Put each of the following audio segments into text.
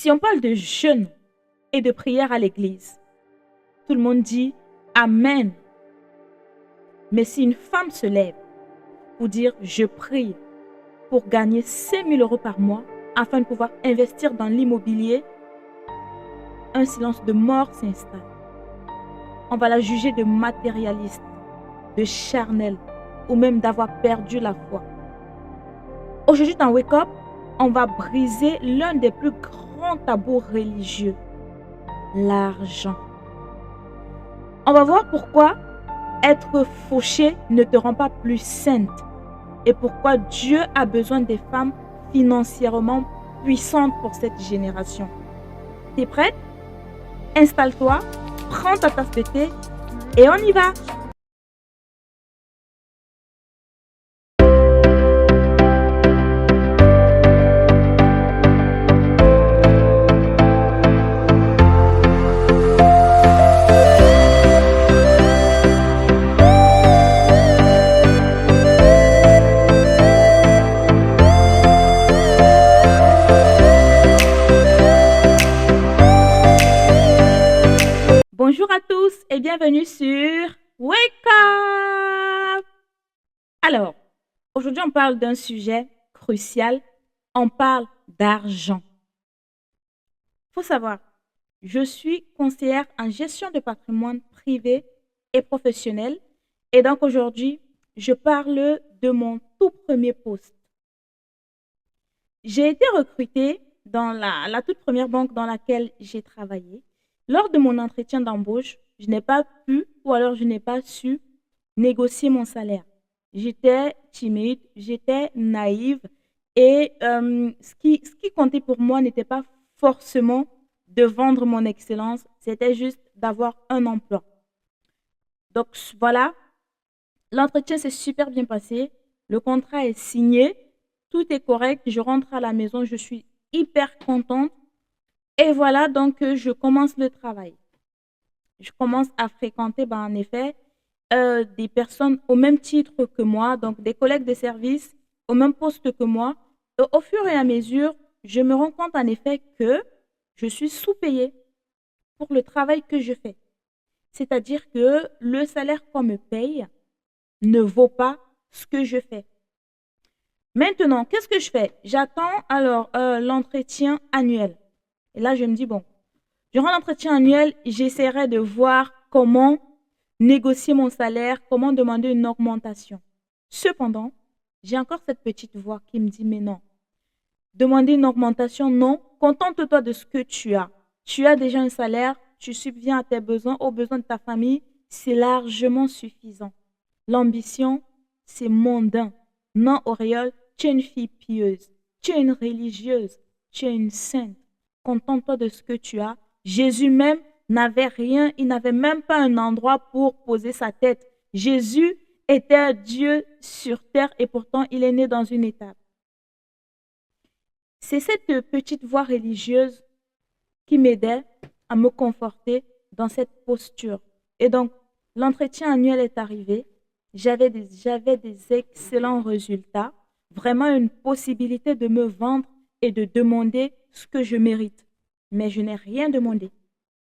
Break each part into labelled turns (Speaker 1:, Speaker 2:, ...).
Speaker 1: Si on parle de jeûne et de prière à l'église, tout le monde dit Amen. Mais si une femme se lève pour dire je prie pour gagner 5 000 euros par mois afin de pouvoir investir dans l'immobilier, un silence de mort s'installe. On va la juger de matérialiste, de charnel ou même d'avoir perdu la foi. Aujourd'hui dans Wake Up, on va briser l'un des plus grands tabous religieux, l'argent. On va voir pourquoi être fauché ne te rend pas plus sainte et pourquoi Dieu a besoin des femmes financièrement puissantes pour cette génération. T'es prête? Installe-toi, prends ta tasse de thé et on y va! Bonjour à tous et bienvenue sur Wake Up! Alors, aujourd'hui on parle d'un sujet crucial, on parle d'argent. Il faut savoir, je suis conseillère en gestion de patrimoine privé et professionnel et donc aujourd'hui, je parle de mon tout premier poste. J'ai été recrutée dans la toute première banque dans laquelle j'ai travaillé. Lors de mon entretien d'embauche, je n'ai pas pu ou alors je n'ai pas su négocier mon salaire. J'étais timide, j'étais naïve et ce qui comptait pour moi n'était pas forcément de vendre mon excellence, c'était juste d'avoir un emploi. Donc voilà, l'entretien s'est super bien passé, le contrat est signé, tout est correct, je rentre à la maison, je suis hyper contente. Et voilà, donc je commence le travail. Je commence à fréquenter, en effet, des personnes au même titre que moi, donc des collègues de service au même poste que moi. Et au fur et à mesure, je me rends compte en effet que je suis sous-payée pour le travail que je fais. C'est-à-dire que le salaire qu'on me paye ne vaut pas ce que je fais. Maintenant, qu'est-ce que je fais? J'attends alors l'entretien annuel. Et là, je me dis, bon, durant l'entretien annuel, j'essaierai de voir comment négocier mon salaire, comment demander une augmentation. Cependant, j'ai encore cette petite voix qui me dit, mais non, demander une augmentation, non, contente-toi de ce que tu as. Tu as déjà un salaire, tu subviens à tes besoins, aux besoins de ta famille, c'est largement suffisant. L'ambition, c'est mondain. Non, Auréole, tu es une fille pieuse, tu es une religieuse, tu es une sainte. Contente-toi de ce que tu as. Jésus même n'avait rien, il n'avait même pas un endroit pour poser sa tête. Jésus était Dieu sur terre et pourtant il est né dans une étape. C'est cette petite voix religieuse qui m'aidait à me conforter dans cette posture. Et donc, l'entretien annuel est arrivé. J'avais des excellents résultats, vraiment une possibilité de me vendre et de demander ce que je mérite. Mais je n'ai rien demandé.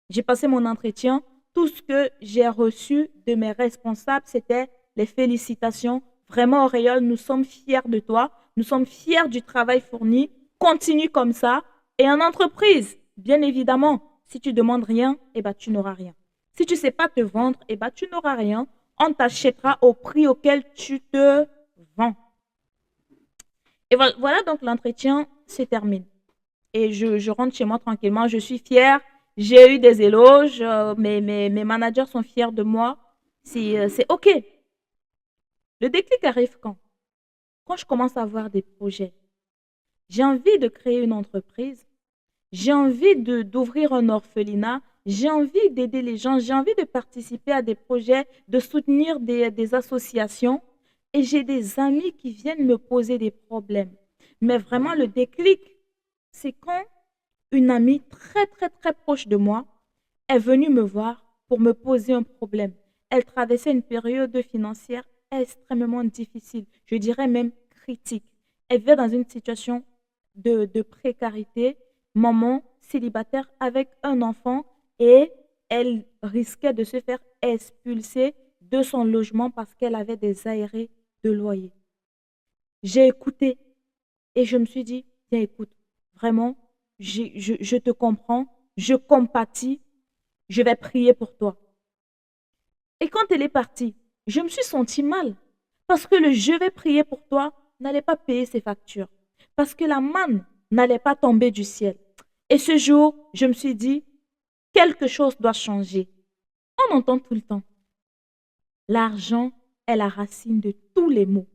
Speaker 1: J'ai passé mon entretien. Tout ce que j'ai reçu de mes responsables, c'était les félicitations. Vraiment, Auréole, nous sommes fiers de toi. Nous sommes fiers du travail fourni. Continue comme ça. Et en entreprise, bien évidemment, si tu ne demandes rien, tu n'auras rien. Si tu ne sais pas te vendre, tu n'auras rien. On t'achètera au prix auquel tu te vends. Et voilà donc l'entretien se termine. Et je rentre chez moi tranquillement. Je suis fière. J'ai eu des éloges. Mes managers sont fiers de moi. C'est OK. Le déclic arrive quand? Quand je commence à avoir des projets. J'ai envie de créer une entreprise. J'ai envie d'ouvrir un orphelinat. J'ai envie d'aider les gens. J'ai envie de participer à des projets, de soutenir des associations. Et j'ai des amis qui viennent me poser des problèmes. Mais vraiment, le déclic, c'est quand une amie très, très, très proche de moi est venue me voir pour me poser un problème. Elle traversait une période financière extrêmement difficile, je dirais même critique. Elle vivait dans une situation de précarité. Maman célibataire avec un enfant et elle risquait de se faire expulser de son logement parce qu'elle avait des aérés de loyer. J'ai écouté et je me suis dit, tiens, écoute, vraiment, je te comprends, je compatis, je vais prier pour toi. Et quand elle est partie, je me suis sentie mal parce que le je vais prier pour toi n'allait pas payer ses factures, parce que la manne n'allait pas tomber du ciel. Et ce jour, je me suis dit, quelque chose doit changer. On entend tout le temps, l'argent est la racine de tous les maux.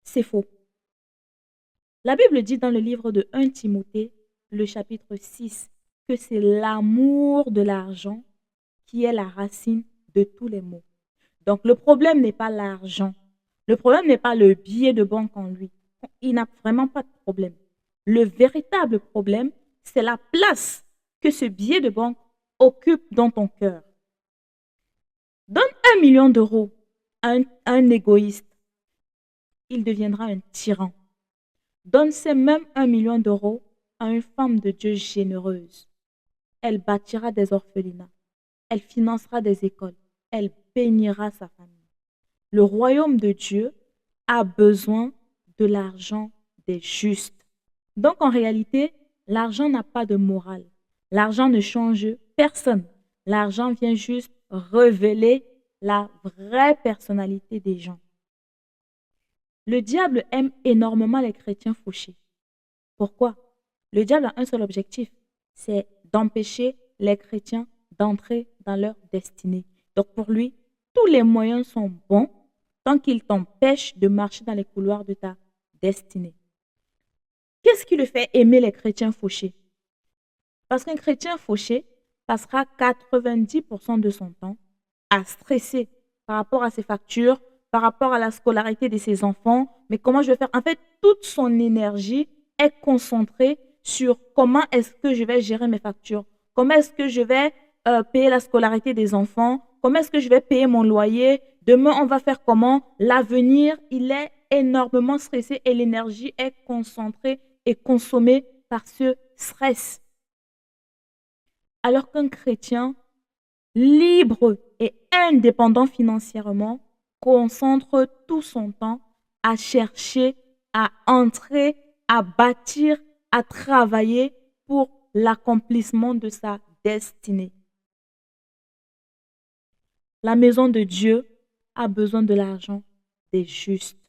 Speaker 1: C'est faux. La Bible dit dans le livre de 1 Timothée, le chapitre 6, que c'est l'amour de l'argent qui est la racine de tous les maux. Donc le problème n'est pas l'argent. Le problème n'est pas le billet de banque en lui. Il n'a vraiment pas de problème. Le véritable problème, c'est la place que ce billet de banque occupe dans ton cœur. Donne 1 million d'euros à un égoïste, il deviendra un tyran. Donne ces mêmes 1 million d'euros à une femme de Dieu généreuse. Elle bâtira des orphelinats. Elle financera des écoles. Elle bénira sa famille. Le royaume de Dieu a besoin de l'argent des justes. Donc en réalité, l'argent n'a pas de morale. L'argent ne change personne. L'argent vient juste révéler la vraie personnalité des gens. Le diable aime énormément les chrétiens fauchés. Pourquoi? Le diable a un seul objectif, c'est d'empêcher les chrétiens d'entrer dans leur destinée. Donc pour lui, tous les moyens sont bons tant qu'il t'empêche de marcher dans les couloirs de ta destinée. Qu'est-ce qui le fait aimer les chrétiens fauchés? Parce qu'un chrétien fauché passera 90% de son temps à stresser par rapport à ses factures, par rapport à la scolarité de ses enfants. Mais comment je vais faire? En fait, toute son énergie est concentrée sur comment est-ce que je vais gérer mes factures, comment est-ce que je vais payer la scolarité des enfants, comment est-ce que je vais payer mon loyer, demain on va faire comment, l'avenir, il est énormément stressé et l'énergie est concentrée et consommée par ce stress. Alors qu'un chrétien libre et indépendant financièrement concentre tout son temps à chercher, à entrer, à bâtir, à travailler pour l'accomplissement de sa destinée. La maison de Dieu a besoin de l'argent des justes.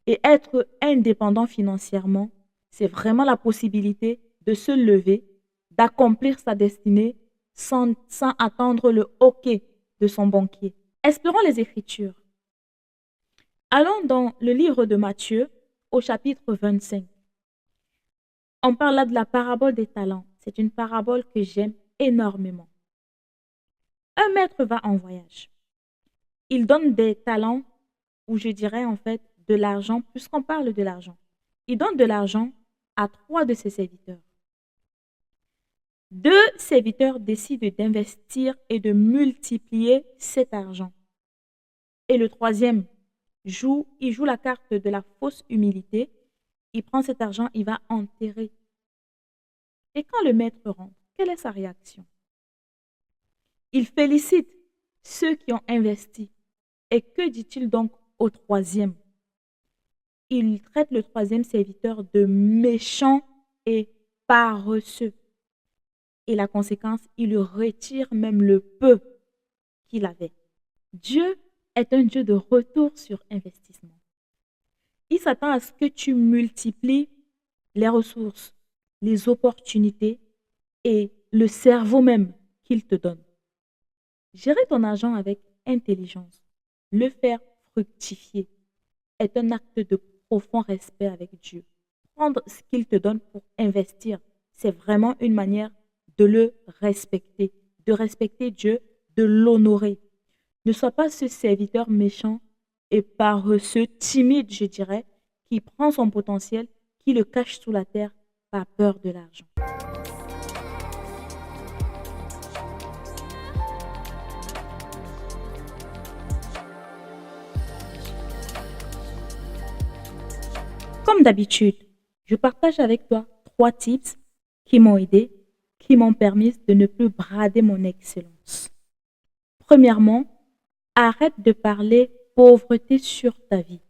Speaker 1: Et être indépendant financièrement, c'est vraiment la possibilité de se lever, d'accomplir sa destinée sans attendre le OK de son banquier. Explorons les Écritures. Allons dans le livre de Matthieu au chapitre 25. On parle là de la parabole des talents. C'est une parabole que j'aime énormément. Un maître va en voyage. Il donne des talents, ou je dirais en fait de l'argent, puisqu'on parle de l'argent. Il donne de l'argent à 3 de ses serviteurs. 2 serviteurs décident d'investir et de multiplier cet argent. Et le troisième joue la carte de la fausse humilité. Il prend cet argent, il va enterrer. Et quand le maître rentre, quelle est sa réaction? Il félicite ceux qui ont investi. Et que dit-il donc au troisième? Il traite le troisième serviteur de méchant et paresseux. Et la conséquence, il lui retire même le peu qu'il avait. Dieu est un Dieu de retour sur investissement. Il s'attend à ce que tu multiplies les ressources, les opportunités et le cerveau même qu'il te donne. Gérer ton argent avec intelligence, le faire fructifier, est un acte de profond respect avec Dieu. Prendre ce qu'il te donne pour investir, c'est vraiment une manière de le respecter, de respecter Dieu, de l'honorer. Ne sois pas ce serviteur méchant et paresseux, timide, je dirais, qui prend son potentiel, qui le cache sous la terre par peur de l'argent. Comme d'habitude, je partage avec toi 3 tips qui m'ont aidé, qui m'ont permis de ne plus brader mon excellence. Premièrement, arrête de parler pauvreté sur ta vie.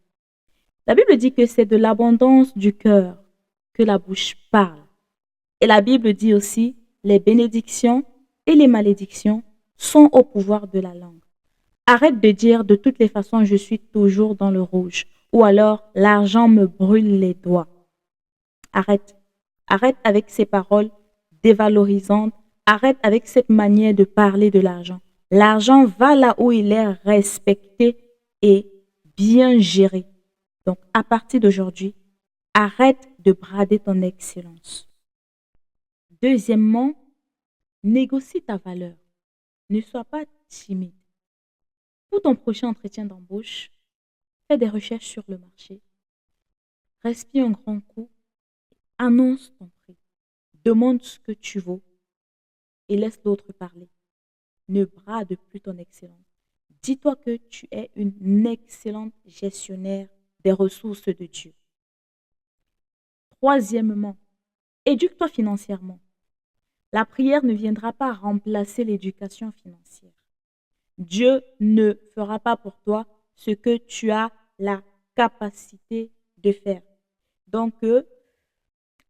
Speaker 1: La Bible dit que c'est de l'abondance du cœur que la bouche parle. Et la Bible dit aussi, les bénédictions et les malédictions sont au pouvoir de la langue. Arrête de dire de toutes les façons je suis toujours dans le rouge ou alors l'argent me brûle les doigts. Arrête. Arrête avec ces paroles dévalorisantes. Arrête avec cette manière de parler de l'argent. L'argent va là où il est respecté et bien géré. Donc, à partir d'aujourd'hui, arrête de brader ton excellence. Deuxièmement, négocie ta valeur. Ne sois pas timide. Pour ton prochain entretien d'embauche, fais des recherches sur le marché. Respire un grand coup. Annonce ton prix. Demande ce que tu vaux et laisse l'autre parler. Ne brade plus ton excellence. Dis-toi que tu es une excellente gestionnaire des ressources de Dieu. Troisièmement, éduque-toi financièrement. La prière ne viendra pas remplacer l'éducation financière. Dieu ne fera pas pour toi ce que tu as la capacité de faire. Donc,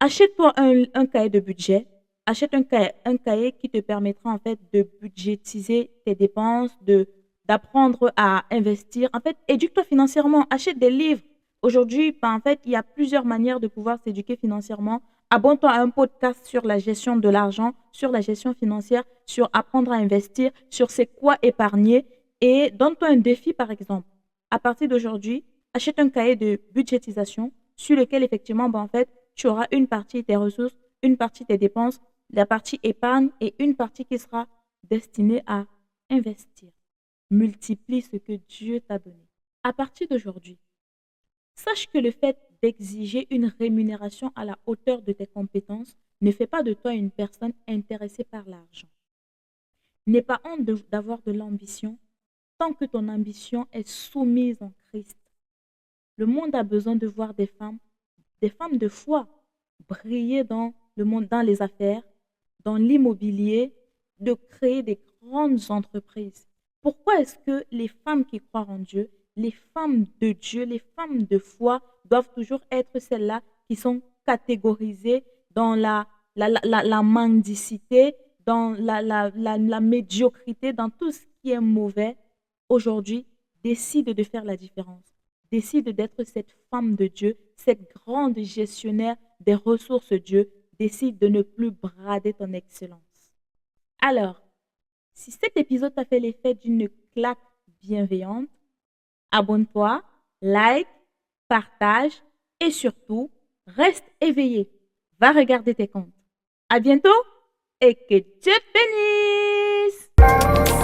Speaker 1: achète-toi un cahier de budget. Achète un cahier qui te permettra en fait de budgétiser tes dépenses, d'apprendre à investir. En fait, éduque-toi financièrement. Achète des livres. Aujourd'hui, en fait, il y a plusieurs manières de pouvoir s'éduquer financièrement. Abonne-toi à un podcast sur la gestion de l'argent, sur la gestion financière, sur apprendre à investir, sur c'est quoi épargner. Et donne-toi un défi, par exemple. À partir d'aujourd'hui, achète un cahier de budgétisation sur lequel, effectivement, en fait, tu auras une partie de tes ressources, une partie de tes dépenses, la partie épargne et une partie qui sera destinée à investir. Multiplie ce que Dieu t'a donné. À partir d'aujourd'hui, sache que le fait d'exiger une rémunération à la hauteur de tes compétences ne fait pas de toi une personne intéressée par l'argent. N'aie pas honte d'avoir de l'ambition tant que ton ambition est soumise en Christ. Le monde a besoin de voir des femmes de foi briller dans le monde, dans les affaires, dans l'immobilier, de créer des grandes entreprises. Pourquoi est-ce que les femmes qui croient en Dieu, les femmes de Dieu, les femmes de foi doivent toujours être celles-là qui sont catégorisées dans la mendicité, dans la médiocrité, dans tout ce qui est mauvais? Aujourd'hui, décide de faire la différence. Décide d'être cette femme de Dieu, cette grande gestionnaire des ressources de Dieu. Décide de ne plus brader ton excellence. Alors, si cet épisode t'a fait l'effet d'une claque bienveillante, abonne-toi, like, partage et surtout, reste éveillé. Va regarder tes comptes. À bientôt et que Dieu te bénisse!